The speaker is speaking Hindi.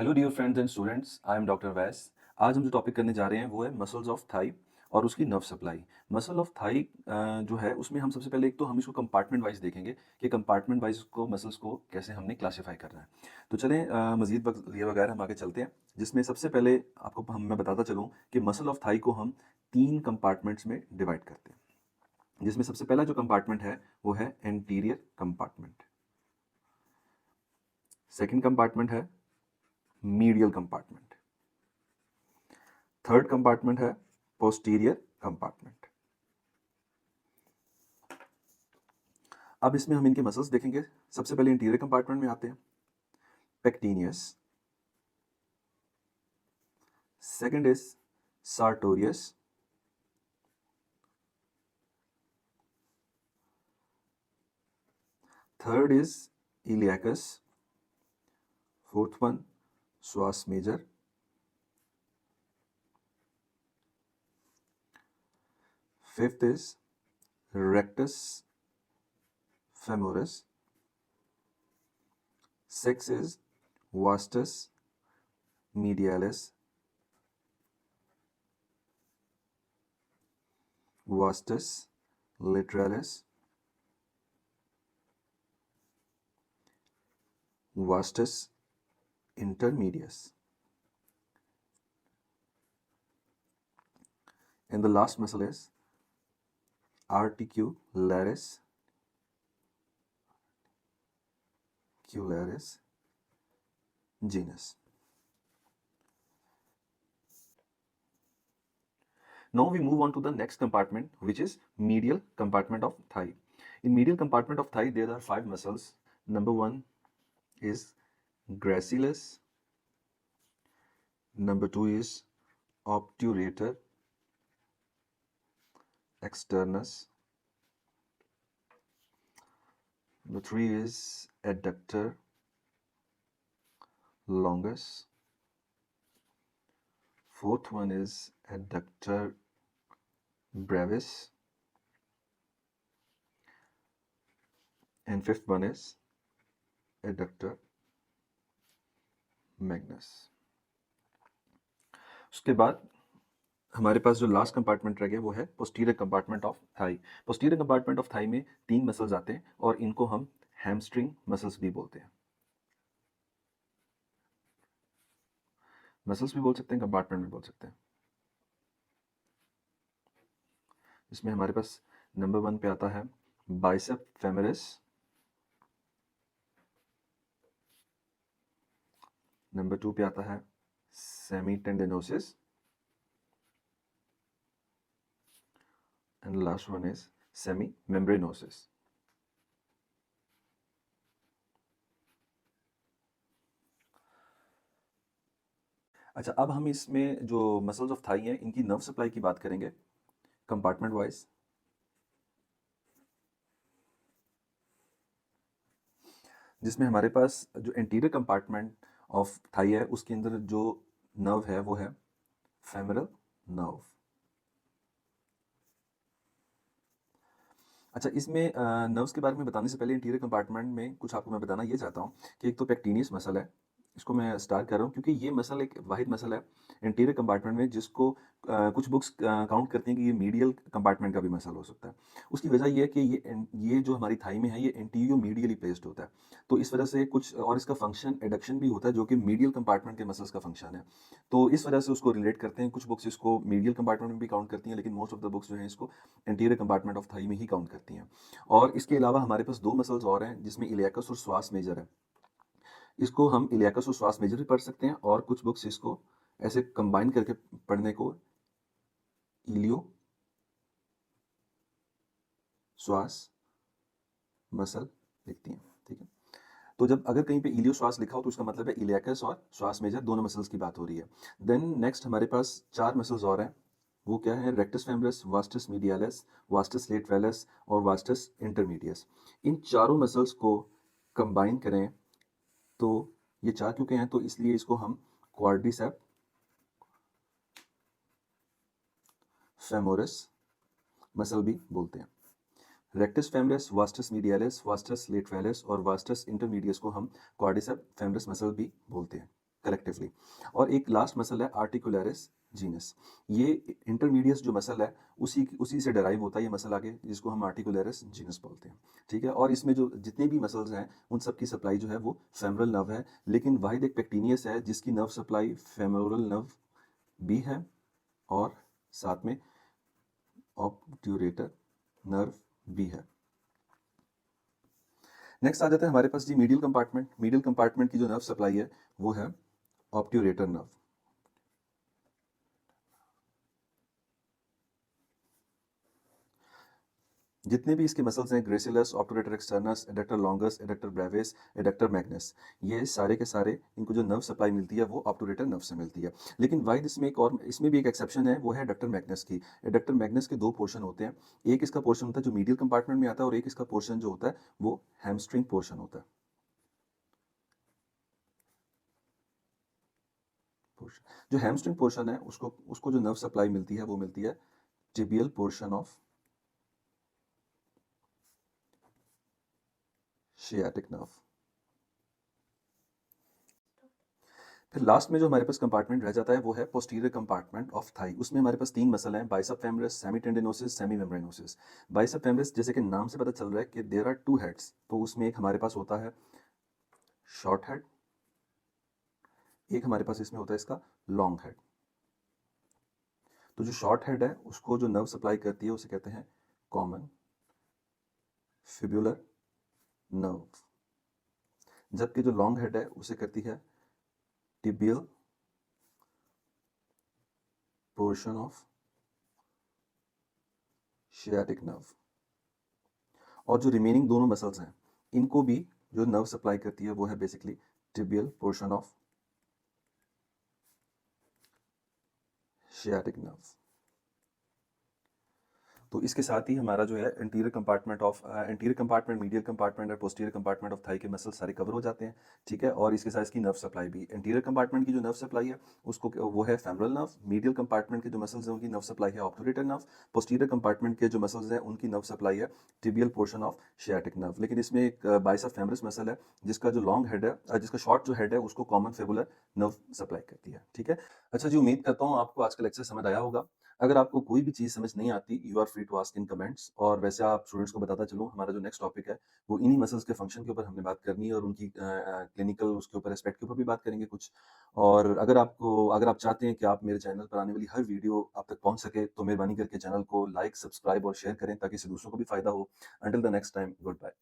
Hello dear friends and students, I am doctor Vais. आज हम जो टॉपिक करने जा रहे हैं वो है मसल्स ऑफ थाई और उसकी nerve supply. Muscle of thigh जो है उसमें हम सबसे पहले एक तो हम इसको कंपार्टमेंट वाइज देखेंगे कि कंपार्टमेंट वाइज को मसल्स को कैसे हमने क्लासीफाई करना है। तो चलें मजीद ये वगैरह हम आगे चलते हैं, जिसमें सबसे पहले आपको मैं बताता चलूँ कि मसल ऑफ थाई को हम 3 कंपार्टमेंट्स में डिवाइड करते हैं, जिसमें सबसे पहला जो कंपार्टमेंट है वो है एंटीरियर कंपार्टमेंट। सेकेंड कंपार्टमेंट है मीडियल कंपार्टमेंट। थर्ड कंपार्टमेंट है पोस्टीरियर कंपार्टमेंट। अब इसमें हम इनके मसल्स देखेंगे। सबसे पहले इंटीरियर कंपार्टमेंट में आते हैं, pectineus. Second is sartorius। Third is iliacus। Fourth one psoas major। Fifth is rectus femoris। Six is vastus medialis। vastus lateralis। vastus intermedius। And the last muscle is articularis genus. Now we move on to the next compartment, which is medial compartment of thigh. In medial compartment of thigh, there are 5 muscles. Number 1 is gracilis. Number 2 is obturator externus. Number 3 is adductor longus. Fourth one is adductor brevis. And fifth one is adductor magnus. उसके बाद हमारे पास जो लास्ट कंपार्टमेंट रह गया वो है posterior compartment of thigh. Posterior compartment of thigh में 3 मसल्स आते हैं और इनको हम हैमस्ट्रिंग मसल्स भी बोलते हैं। मसल्स भी बोल सकते हैं, कंपार्टमेंट भी बोल सकते हैं। इसमें हमारे पास नंबर 1 पे आता है बाइसेप फेमोरिस। नंबर 2 पे आता है सेमीटेंडिनोसिस। and last one is semi-membranosus. अच्छा, अब हम इसमें जो मसल्स ऑफ थाई हैं इनकी नर्व सप्लाई की बात करेंगे कंपार्टमेंट वाइज। जिसमें हमारे पास जो एंटीरियर कंपार्टमेंट ऑफ थाई है उसके अंदर जो नर्व है वो है फेमरल नर्व। अच्छा, इसमें नर्व्स के बारे में बताने से पहले इंटीरियर कंपार्टमेंट में कुछ आपको मैं बताना ये चाहता हूँ कि एक तो पेक्टिनियस मसल है। इसको मैं स्टार्ट कर रहा हूँ क्योंकि ये मसल एक वाहिद मसल है इंटीरियर कंपार्टमेंट में जिसको कुछ बुक्स काउंट करती हैं कि ये मीडियल कंपार्टमेंट का भी मसल हो सकता है। उसकी वजह ये है कि ये जो हमारी थाई में है ये एंटीरियो मीडियली प्लेस्ड होता है, तो इस वजह से कुछ और इसका फंक्शन एडक्शन भी होता है जो कि मीडियल कंपार्टमेंट के मसल्स का फंक्शन है। तो इस वजह से उसको रिलेट करते हैं। कुछ बुक्स इसको मीडियल कंपार्टमेंट में भी काउंट करती हैं, लेकिन मोस्ट ऑफ द बुक्स जो हैं इसको एंटीरियर कंपार्टमेंट ऑफ थाई में ही काउंट करती हैं। और इसके अलावा हमारे पास 2 मसल्स और हैं जिसमें इलियाकस और श्वास मेजर है। इसको हम इलियाकस और श्वास मेजर भी पढ़ सकते हैं और कुछ बुक्स इसको ऐसे कंबाइन करके पढ़ने को इलियो श्वास मसल लिखती हैं। ठीक है, तो जब अगर कहीं पे इलियो श्वास लिखा हो तो इसका मतलब है इलियाकस और श्वास मेजर दोनों मसल्स की बात हो रही है। देन नेक्स्ट हमारे पास 4 मसल्स और हैं। वो क्या है? Rectus femoris, vastus medialis, vastus lateralis और वास्टस इंटरमीडियस। इन चारों मसल्स को कंबाइन करें तो ये 4 क्योंकि हैं तो इसलिए इसको हम क्वाड्रिसेप फेमोरिस मसल भी बोलते हैं। Rectus femoris, vastus medialis, vastus lateralis और वास्टस इंटरमीडियस को हम क्वाड्रिसेप फेमोरिस मसल भी बोलते हैं कलेक्टिवली। रिस्पेक्टिवली। और एक लास्ट मसल है आर्टिकुलरिस जीनस। ये इंटरमीडियस जो मसल है उसी से डेराइव होता है ये मसल आगे, जिसको हम आर्टिकुलरिस जीनस बोलते हैं। ठीक है, और इसमें जो जितने भी मसल्स हैं उन सब की सप्लाई जो है वो फेमोरल नर्व है, लेकिन वाहिद एक पेक्टिनियस है जिसकी नर्व सप्लाई फेमोरल नर्व भी है और साथ में ऑब्ट्यूरेटर नर्व भी है। नेक्स्ट आ जाता है हमारे पास जी मीडियल कंपार्टमेंट। मीडियल कंपार्टमेंट की जो नर्व सप्लाई है वो है ऑब्ट्यूरेटर नर्व। जितने भी इसके मसल्स हैं gracilis, obturator externus, adductor longus, adductor brevis, adductor magnus, ये सारे के सारे इनको जो नर्व सप्लाई मिलती है वो ऑब्टूरेटर नर्व से मिलती है। लेकिन वाइद इसमें भी एक एक्सेप्शन है, वो है एडक्टर मैग्नस की। एडक्टर मैग्नस के दो पोर्शन होते हैं। एक इसका पोर्शन होता है जो मीडियल कंपार्टमेंट में आता है और एक इसका पोर्शन जो होता है वो हैमस्ट्रिंग पोर्शन होता है। जो हैमस्ट्रिंग पोर्शन है उसको उसको जो नर्व सप्लाई मिलती है वो मिलती है tibial portion of sciatic nerve. फिर लास्ट में जो हमारे पास कंपार्टमेंट रह जाता है वो है पोस्टीरियर कंपार्टमेंट ऑफ थाई। उसमें हमारे पास तीन मसल हैं, bicep femoris, semi tendinosus, semi membranosus. Bicep femoris जैसे कि नाम से पता चल रहा है कि देयर आर टू हेड्स, तो उसमें एक हमारे पास होता है शॉर्ट हेड, एक हमारे पास इसमें होता है इसका लॉन्ग हेड। तो जो शॉर्ट हेड है उसको जो नर्व सप्लाई करती है उसे कहते हैं कॉमन फिब्युलर नर्व, जबकि जो लॉन्ग हेड है उसे करती है tibial portion of sciatic nerve. और जो रिमेनिंग दोनों मसल्स हैं इनको भी जो नर्व सप्लाई करती है वो है basically tibial portion of sciatic nerve. तो इसके साथ ही हमारा जो है एंटीरियर कंपार्टमेंट, मीडियल कंपार्टमेंट और पोस्टीरियर कंपार्टमेंट ऑफ थाई के मसल सारे कवर हो जाते हैं। ठीक है, और इसके साथ इसकी नर्व सप्लाई भी, एंटीरियर कंपार्टमेंट की जो नर्व सप्लाई है उसको वो है फेमोरल नर्व, मीडियल कंपार्टमेंट के जो मसल्स हैं उनकी नर्व सप्लाई है ऑब्टूरेटर नर्व, पोस्टीरियर कंपार्टमेंट के जो मसल्स हैं उनकी नर्व सप्लाई है tibial portion of sciatic nerve. लेकिन इसमें एक बाइसेप फेमोरस मसल है जिसका जो लॉन्ग हेड है जिसका शॉर्ट जो हेड है उसको कॉमन फिबुलर नर्व सप्लाई करती है। ठीक है, अच्छा जी, उम्मीद करता हूँ आपको आज का लेक्चर समझ आया होगा। अगर आपको कोई भी चीज़ समझ नहीं आती, you are free to ask in comments. और वैसे आप स्टूडेंट्स को बताता चलूँ, हमारा जो नेक्स्ट टॉपिक है वो इन्हीं मसल्स के फंक्शन के ऊपर हमने बात करनी है और उनकी क्लिनिकल उसके ऊपर एस्पेक्ट के ऊपर भी बात करेंगे कुछ। और अगर आप चाहते हैं कि आप मेरे चैनल पर आने वाली हर वीडियो आप तक पहुंच सके तो मेहरबानी करके चैनल को लाइक, सब्सक्राइब और शेयर करें ताकि इससे दूसरों को भी फायदा हो। Until the next time, good bye.